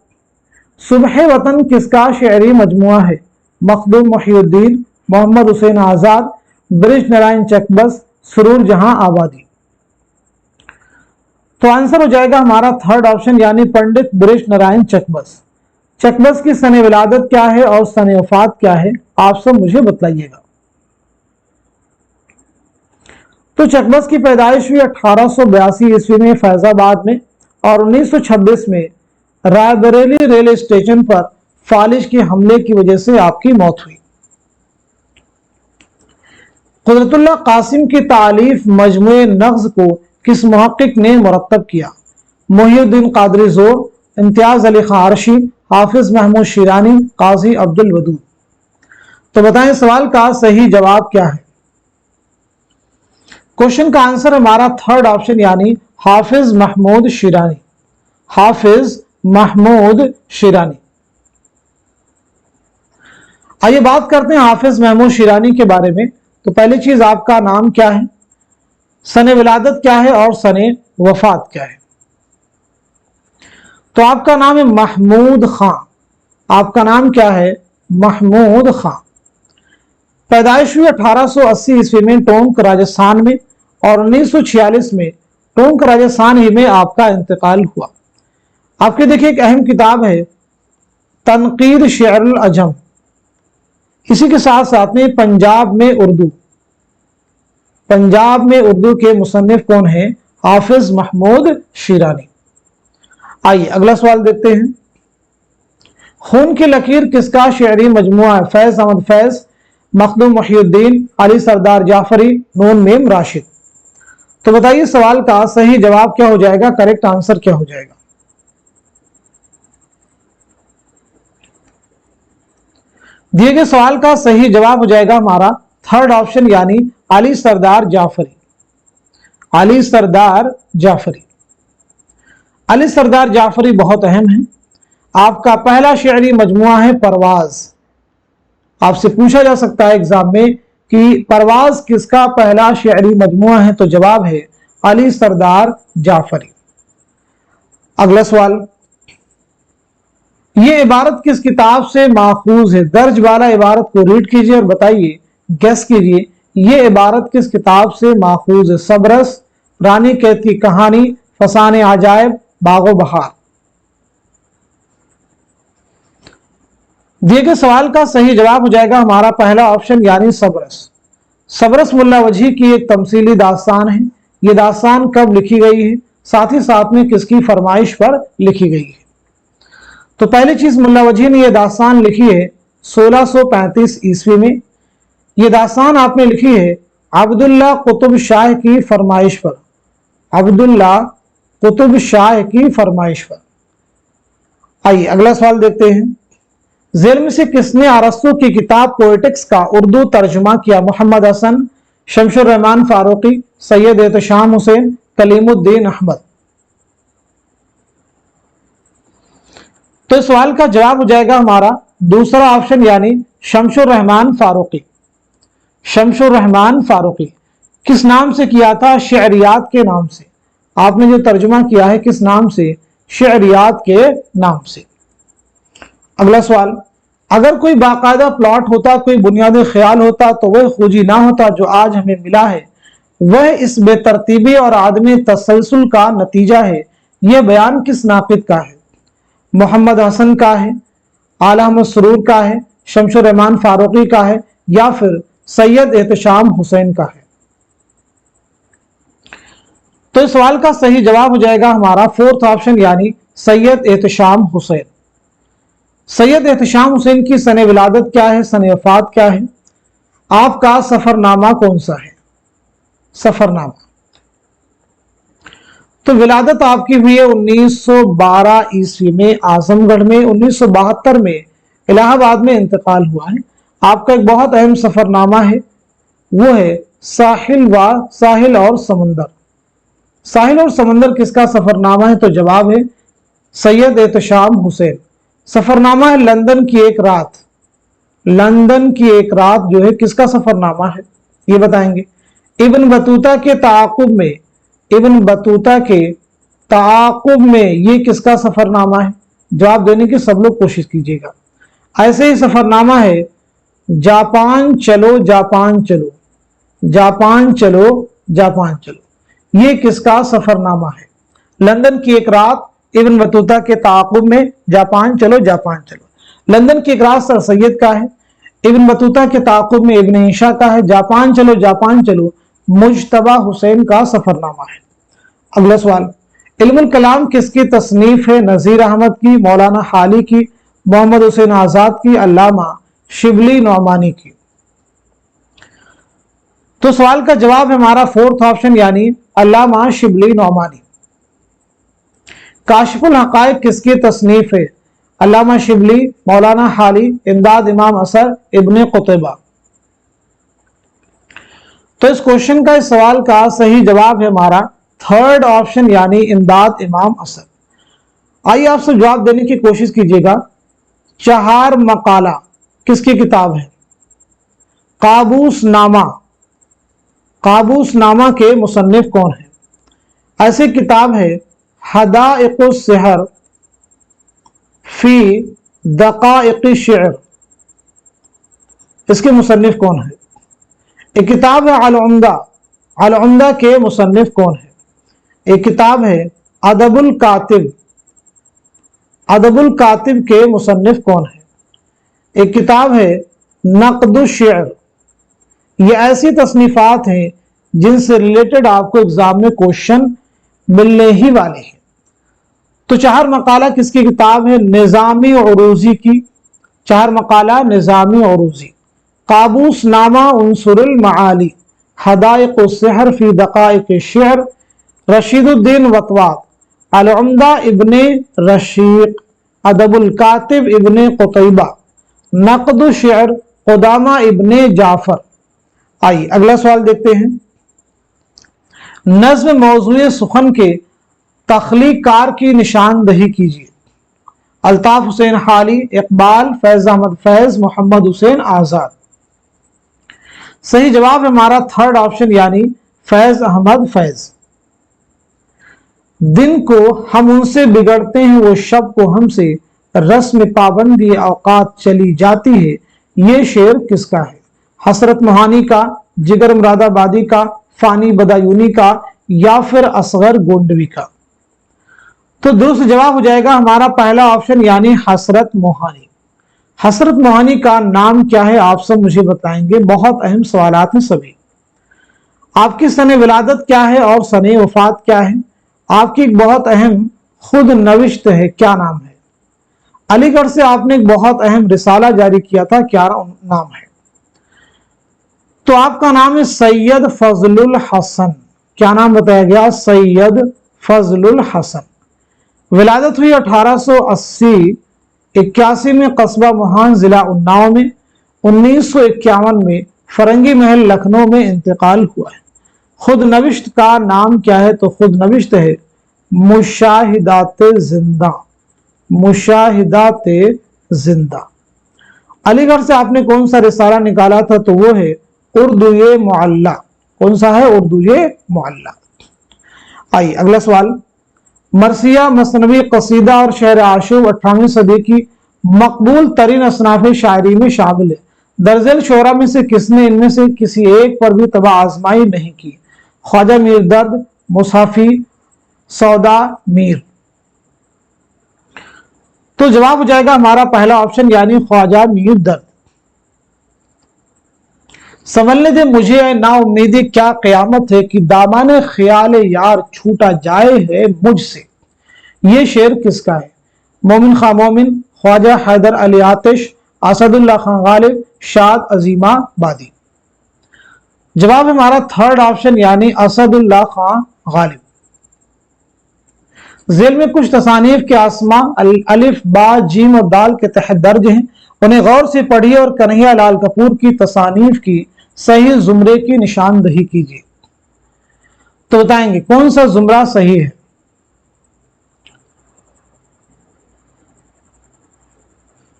सुबह वतन किसका शेरी मजमुआ है? मखदूम मुहिउद्दीन, मोहम्मद हुसैन आजाद, ब्रिज नारायण चकबस, सुरूर जहां आबादी। तो आंसर हो जाएगा हमारा थर्ड ऑप्शन यानी पंडित ब्रिज नारायण चकबस। चकबस की सन विलादत क्या है और सन वफात क्या है? आप सब मुझे बतलाइएगा। तो चकबस की पैदाइश हुई 1882 ईस्वी में फैजाबाद में और 1926 में रायबरेली रेलवे स्टेशन पर फालिज के हमले की वजह से आपकी मौत हुई। कुदरतुल्लाह कासिम की तालीफ मजमुए नग़्ज़ को किस मुहक्किक ने मुरत्तब किया? मुहिउद्दीन कादरी ज़ोर, इम्तियाज अली खां अरशी, हाफिज महमूद शिरानी, काजी अब्दुल वदूद। तो बताएं सवाल का सही जवाब क्या है? क्वेश्चन का आंसर हमारा थर्ड ऑप्शन यानी हाफिज महमूद शिरानी। हाफिज महमूद शिरानी। आइए बात करते हैं हाफिज महमूद शिरानी के बारे में। तो पहली चीज आपका नाम क्या है, सने विलादत क्या है और सने वफात क्या है? तो आपका नाम है महमूद खां। आपका नाम क्या है? महमूद खां। पैदाइश हुई 1880 ईस्वी में टोंक राजस्थान में और 1946 में टोंक राजस्थान ही में आपका इंतकाल हुआ। आपके देखिए एक अहम किताब है तनकीद शेरुल अजम। इसी के साथ साथ में पंजाब में उर्दू। पंजाब में उर्दू के मुसन्निफ कौन है? हाफिज महमूद शिरानी। आइए अगला सवाल देखते हैं। खून की लकीर किसका शेरी मजमुआ है? फैज अहमद फैज, मखदूम मुहियुद्दीन, अली सरदार जाफरी, नून मीम राशिद। तो बताइए सवाल का सही जवाब क्या हो जाएगा, करेक्ट आंसर क्या हो जाएगा। दिए गए सवाल का सही जवाब हो जाएगा हमारा थर्ड ऑप्शन यानी अली सरदार जाफरी। अली सरदार जाफरी, अली सरदार जाफरी बहुत अहम है। आपका पहला शेरी मजमुआ है परवाज। आपसे पूछा जा सकता है एग्जाम में कि परवाज किसका पहला शेरी मजमुआ है, तो जवाब है अली सरदार जाफरी। अगला सवाल, ये इबारत किस किताब से माखूज है। दर्ज वाला इबारत को रीड कीजिए और बताइए, गेस कीजिए ये इबारत किस किताब से माखूज है। सबरस, रानी कैद की कहानी, फसाने आजायब, बागो बहार। दिए गए सवाल का सही जवाब हो जाएगा हमारा पहला ऑप्शन यानी सबरस। सबरस मुल्ला वजही की एक तमसीली दास्तान है। ये दास्तान कब लिखी गई है, साथ ही साथ में किसकी फरमाइश पर लिखी गई है। तो पहली चीज, मुल्ला वजही ने यह दास्तान लिखी है 1635 ईस्वी में। यह दास्तान आपने लिखी है अब्दुल्ला कुतुब शाह की फरमाइश पर। अब्दुल्ला कुतुब शाह की फरमाइश पर। आइए अगला सवाल देखते हैं। जेल में से किसने अरस्तु की किताब पोएटिक्स का उर्दू तर्जुमा किया। मोहम्मद हसन, शमशुर रहमान फारूकी, सैयद एहतशाम हुसैन, कलीमुद्दीन अहमद। तो इस सवाल का जवाब हो जाएगा हमारा दूसरा ऑप्शन यानी शमशुर रहमान फारूकी। शमशुर रहमान फारूकी किस नाम से किया था, शेरियात के नाम से। आपने जो तर्जुमा किया है किस नाम से, शेरियात के नाम से। अगला सवाल, अगर कोई बाकायदा प्लॉट होता, कोई बुनियादी ख्याल होता, तो वह खोजी ना होता जो आज हमें मिला है। वह इस बेतरतीबी और आदमी तसलसल का नतीजा है। यह बयान किस नाकिद का है। मोहम्मद हसन का है, आला मसरूर का है, शमशुर रहमान फारूकी का है, या फिर सैयद एहतशाम हुसैन का है। तो इस सवाल का सही जवाब हो जाएगा हमारा फोर्थ ऑप्शन यानी सैयद एहतशाम हुसैन। सैयद एहतशाम हुसैन की सने विलादत क्या है, सने वफात क्या है। आपका सफरनामा कौन सा है, सफरनामा। तो विलादत आपकी हुई है 1912 ईस्वी में आजमगढ़ में। 1972 में इलाहाबाद में इंतकाल हुआ है। आपका एक बहुत अहम सफरनामा है, वो है साहिल और समंदर। साहिल और समंदर किसका सफरनामा है, तो जवाब है सैयद एहतशाम हुसैन। सफरनामा है लंदन की एक रात। लंदन की एक रात जो है किसका सफरनामा है, ये बताएंगे। इब्न बतूता के ताकुब में, इब्न बतूता के ताकुब में ये किसका सफरनामा है। जवाब देने की सब लोग कोशिश कीजिएगा। ऐसे ही सफरनामा है जापान चलो जापान चलो, जापान चलो जापान चलो। ये किसका सफरनामा है। लंदन की एक रात, इब्न बतूता के ताकुब में, जापान चलो जापान चलो। लंदन की एक रात सर सैयद का है, इब्न बतूता के ताकुब में इब्न ईशा का है, जापान चलो मुजतबा हुसैन का सफरनामा है। अगला सवाल, इल्मुल कलाम किसकी तसनीफ है। नजीर अहमद की, मौलाना हाली की, मोहम्मद हुसैन आजाद की, अल्लामा शिबली नौमानी की। तो सवाल का जवाब है हमारा फोर्थ ऑप्शन यानी अल्लामा शिबली नौमानी। काशिफुल हकायक किसकी तसनीफ है। अल्लामा शिबली, मौलाना हाली, इमदाद इमाम असर, इब्ने कुतैबा। तो इस क्वेश्चन का, इस सवाल का सही जवाब है हमारा थर्ड ऑप्शन यानी इमदाद इमाम असर। आइए आप सब जवाब देने की कोशिश कीजिएगा। चार मकाला किसकी किताब है। काबूस नामा, काबूस नामा के मुसन्निफ कौन है। ऐसी किताब है हदाइक़ुस सिहर फी दक़ाइक़ शि'r, इसके मुसन्निफ कौन है। एक किताब है अल उम्दा, अल उम्दा के मुसन्निफ कौन है। एक किताब है अदबुल कातिब, अदबुल कातिब के मुसन्निफ कौन है। एक किताब है नक़दुश शि'r। ये ऐसी तसनीफात हैं जिनसे रिलेटेड आपको एग्जाम में क्वेश्चन मिलने ही वाले हैं। तो चार मकाला किसकी किताब है। निज़ामी उरूज़ी की। चार मकाला निज़ामी उरूज़ी। काबूस नामा उनसुरुल माली, हदाइक़ उस्सहर फी दक़ाइक़ शि'r, रशीदुद्दीन वतवात, अल-उम्दा इब्ने रशीक, अदबुल कातिब इब्ने क़ुतैबा, नक़्द शि'r क़ुदामा इब्ने जाफ़र। आइए अगला सवाल देखते हैं। नज़्म मौज़ूए सुखन के तख्लीक़कार की निशानदही कीजिए। अल्ताफ़ हुसैन हाली, इकबाल, फैज़ अहमद फैज़, मोहम्मद हुसैन आज़ाद। सही जवाब है हमारा थर्ड ऑप्शन यानी फैज़ अहमद फैज़। दिन को हम उनसे बिगड़ते हैं वो शब को हमसे, रस्म पाबंदी औकात चली जाती है, ये शेर किसका है? हसरत मोहानी का, जिगर मुरादाबादी का, फानी बदायूनी का या फिर असगर गोंडवी का? तो दुरुस्त जवाब हो जाएगा हमारा पहला ऑप्शन यानी हसरत मोहानी। हसरत मोहानी का नाम क्या है आप सब मुझे बताएंगे, बहुत अहम सवालात हैं सभी। आपकी सने विलादत क्या है और सने वफात क्या है? आपकी एक बहुत अहम खुद नविश्त है, क्या नाम है? अलीगढ़ से आपने एक बहुत अहम रिसाला जारी किया था, क्या नाम है? तो आपका नाम है सैयद फजलुल हसन। क्या नाम बताया गया? सैयद फजलुल हसन। विलादत हुई 1880-81 में कस्बा मोहान जिला उन्नाव में। 1951 में फरंगी महल लखनऊ में इंतकाल हुआ है। खुद नविश्त का नाम क्या है? तो खुद नविश्त है मुशाहिदाते जिंदा, मुशाहिदाते जिंदा। अलीगढ़ से आपने कौन सा रिसाला निकाला था? तो वो है उर्दू मुअल्ला। कौन सा है? उर्दू मुअल्ला। आइए अगला सवाल। मरसिया, मसनवी, कसीदा और शेर आशूब 18वीं सदी की मकबूल तरीन असनाफ शायरी में शामिल है। दरअसल शोरा में से किसने इनमें से किसी एक पर भी तबा आजमाई नहीं की? ख्वाजा मीर दर्द, मुसाफी, सौदा मीर। तो जवाब हो जाएगा हमारा पहला ऑप्शन यानी ख्वाजा मीर दर्द। संभलने दे मुझे ना उम्मीदी क्या क़यामत है कि दामाने ख्याल यार छूटा जाए है मुझसे, ये शेर किसका है? मोमिन खां मोमिन, ख्वाजा हैदर अली आतिश, असदुल्ला खां गालिब, शाद अजीमाबादी। जवाब है हमारा थर्ड ऑप्शन यानी असदुल्ला खां गालिब। जेल में कुछ तसानीफ के आसमा अलिफ बा जीम और दाल के तहत दर्ज हैं, उन्हें गौर से पढ़िए और कन्हैया लाल कपूर की तसानीफ की सही जुमरे की निशानदही कीजिए। तो बताएंगे कौन सा जुमरा सही है?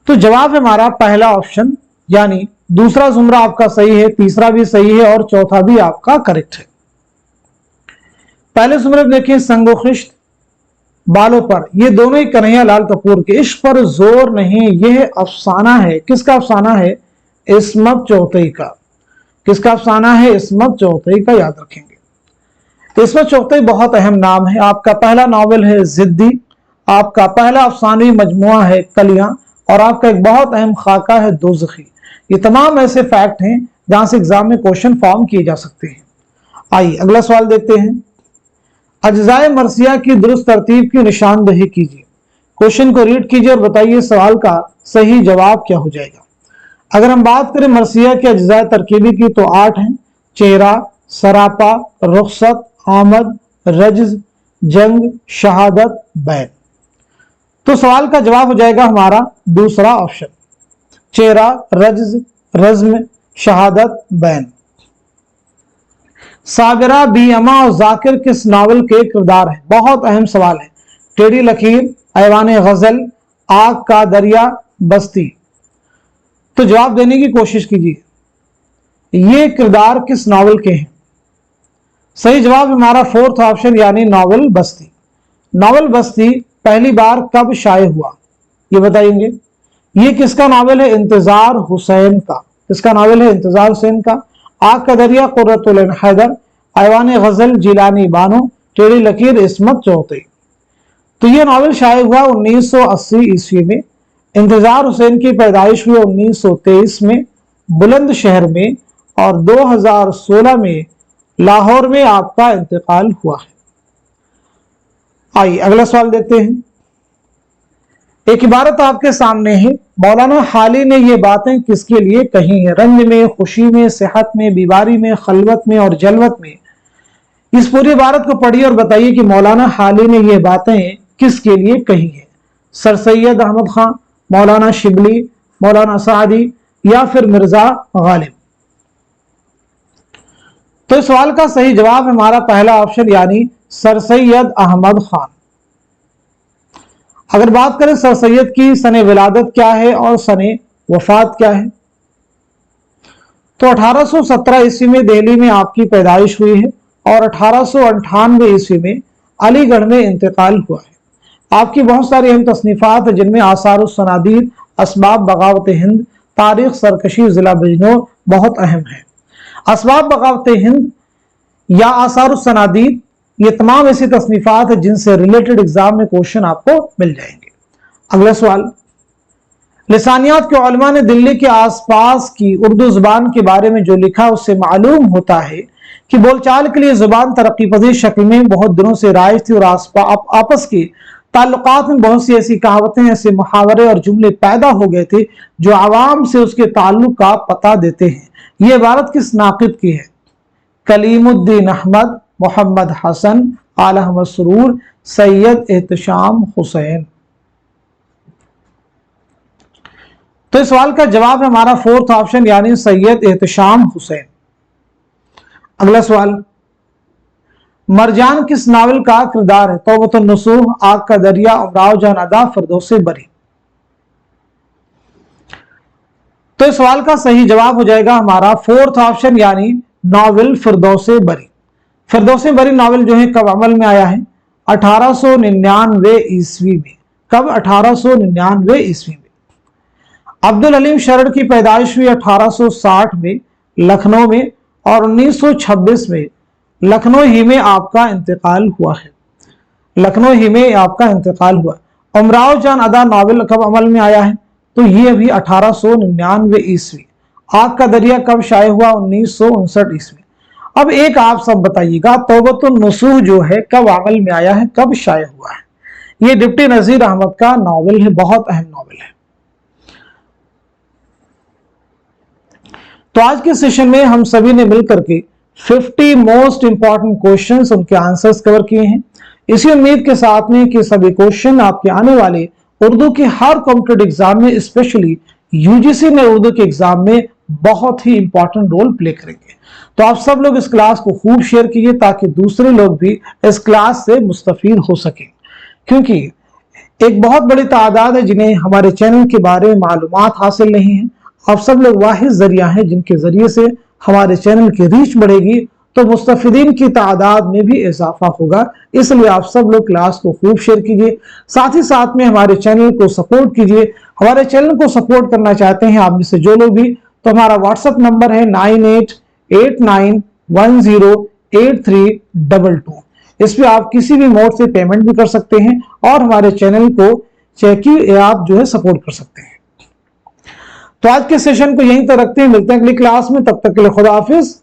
तो जवाब है हमारा पहला ऑप्शन यानी दूसरा जुमरा आपका सही है, तीसरा भी सही है और चौथा भी आपका करेक्ट है। पहले जुमरे में देखिए संगोखिश्त, बालों पर, ये दोनों ही कन्हैया लाल कपूर के। इश्क पर जोर नहीं, यह अफसाना है। किसका अफसाना है? इस्मत चौथई का। किसका अफसाना है? इस्मत चौथई का, याद रखेंगे। इस्मत चौथई बहुत अहम नाम है। आपका पहला नावल है जिद्दी, आपका पहला अफसानवी मजमुआ है कलियां, और आपका एक बहुत अहम खाका है दोज़खी। ये तमाम ऐसे फैक्ट हैं जहां से एग्जाम में क्वेश्चन फॉर्म किए जा सकते हैं। आइए अगला सवाल देखते हैं। अज्जाए मरसिया की दुरुस्त तरतीब की निशानदही कीजिए। क्वेश्चन को रीड कीजिए और बताइए सवाल का सही जवाब क्या हो जाएगा। अगर हम बात करें मरसिया के अज्जाए तरकीबी की तो 8 हैं। चेहरा, सरापा, रुखसत, आमद, रज्ज, जंग, शहादत, बैन। तो सवाल का जवाब हो जाएगा हमारा दूसरा ऑप्शन, चेहरा, रज्ज, रज्म, शहादत, बैन। साबिरा, बीअमा और जाकिर किस नावल के किरदार हैं? बहुत अहम सवाल है। टेढ़ी लकीर, ऐवान गजल, आग का दरिया, बस्ती। तो जवाब देने की कोशिश कीजिए, ये किरदार किस नावल के हैं? सही जवाब हमारा फोर्थ ऑप्शन यानी नावल बस्ती। नावल बस्ती पहली बार कब शाये हुआ ये बताएंगे। ये किसका नावल है? इंतजार हुसैन का। किसका नावल है? इंतजार हुसैन का। आग का दरिया कुर्रतुल ऐन हैदर, ऐवान गजल जिलानी बानो, टेढ़ी लकीर इस्मत चौथई। तो ये नावल शाये हुआ 1980 ईस्वी में। इंतजार हुसैन की पैदाइश हुई 1923 में बुलंदशहर में, और 2016 में लाहौर में आपका इंतकाल हुआ है। आइए अगला सवाल देखते हैं। एक इबारत आपके सामने है, मौलाना हाली ने ये बातें किसके लिए कही हैं? रंज में, खुशी में, सेहत में, बीमारी में, खलवत में और जलवत में। इस पूरी इबारत को पढ़िए और बताइए कि मौलाना हाली ने ये बातें किसके लिए कही हैं? सर सैयद अहमद खान, मौलाना शिबली, मौलाना सादी या फिर मिर्जा गालिब। तो इस सवाल का सही जवाब है हमारा पहला ऑप्शन यानी सर सैयद अहमद खान। अगर बात करें सर सैयद की सने विलादत क्या है और सने वफात क्या है, तो 1817 ईस्वी में दिल्ली में आपकी पैदाइश हुई है और 1898 ईस्वी में अलीगढ़ में इंतकाल हुआ है। आपकी बहुत सारी अहम तसनीफात है जिनमें आसारुस सनादीद, असबाब बगावत हिंद, तारीख सरकशी, जिला बिजनौर बहुत अहम है। असबाब बगावत हिंद या आसारुस सनादीद ये तमाम ऐसी तसनीफात है जिनसे रिलेटेड एग्जाम में क्वेश्चन आपको मिल जाएंगे। अगला सवाल, लिसानियात के उलमा ने दिल्ली के आसपास की उर्दू जुबान के बारे में जो लिखा उससे मालूम होता है कि बोलचाल के लिए जुबान तरक्की पजीर शक्ल में बहुत दिनों से राइज थी और आपस के ताल्लुकात में बहुत सी ऐसी कहावतें, ऐसे मुहावरे और जुमले पैदा हो गए थे जो आवाम से उसके ताल्लुक का पता देते हैं। ये इबारत किस नाकिद की है? कलीमुद्दीन अहमद, मोहम्मद हसन, आला मसरूर, सैयद एहतशाम हुसैन। तो इस सवाल का जवाब है हमारा फोर्थ ऑप्शन यानी सैयद एहतशाम हुसैन। अगला सवाल, मरजान किस नावल का किरदार है? तौबतुन नसूह, आग का दरिया, उमराव जान अदा, फिरदौसे बरी। तो इस सवाल का सही जवाब हो जाएगा हमारा फोर्थ ऑप्शन यानी नावल फिरदौसे बरी। फिरदौसे बरी नावल जो है कब अमल में आया है? 1899 ईस्वी में। कब? 1899 ईस्वी में। अब्दुल हलीम शरड़ की पैदाइश हुई 1860 में लखनऊ में और 1926 में लखनऊ ही में आपका इंतकाल हुआ है। लखनऊ ही में आपका इंतकाल हुआ। उमराव जान अदा नावल कब अमल में आया है? तो ये भी 1899 ईस्वी। आग का दरिया कब शाये हुआ? 1959 ईस्वी। अब एक आप सब बताइएगा, तौबतुन नसूह जो है कब अमल में आया है, कब शाये हुआ है? ये डिप्टी नजीर अहमद का नावल है, बहुत अहम नावल है। तो आज के सेशन में हम सभी ने मिलकर के 50 मोस्ट इंपॉर्टेंट क्वेश्चंस, उनके आंसर्स कवर किए हैं। इसी उम्मीद के साथ में कि सभी क्वेश्चन आपके आने वाले उर्दू के हर कॉम्पिटिटिव एग्जाम में, स्पेशली यूजीसी में उर्दू के एग्जाम में बहुत ही इंपॉर्टेंट रोल प्ले करेंगे। तो आप सब लोग इस क्लास को खूब शेयर कीजिए ताकि दूसरे लोग भी इस क्लास से मुस्तफीद हो सकें, क्योंकि एक बहुत बड़ी तादाद है जिन्हें हमारे चैनल के बारे में मालूमात हासिल नहीं है। आप सब लोग वाहिद जरिया हैं जिनके जरिए से हमारे चैनल की रीच बढ़ेगी, तो मुस्तफिदीन की तादाद में भी इजाफा होगा। इसलिए आप सब लोग क्लास को खूब शेयर कीजिए, साथ ही साथ में हमारे चैनल को सपोर्ट कीजिए। हमारे चैनल को सपोर्ट करना चाहते हैं आप में से जो लोग भी, तो हमारा व्हाट्सएप नंबर है 9889108322। इस पे आप किसी भी मोड से पेमेंट भी कर सकते हैं और हमारे चैनल को चेक आप जो है सपोर्ट कर सकते हैं। तो आज के सेशन को यहीं तक रखते हैं, मिलते हैं अगली क्लास में। तब तक के लिए खुदा हाफिज,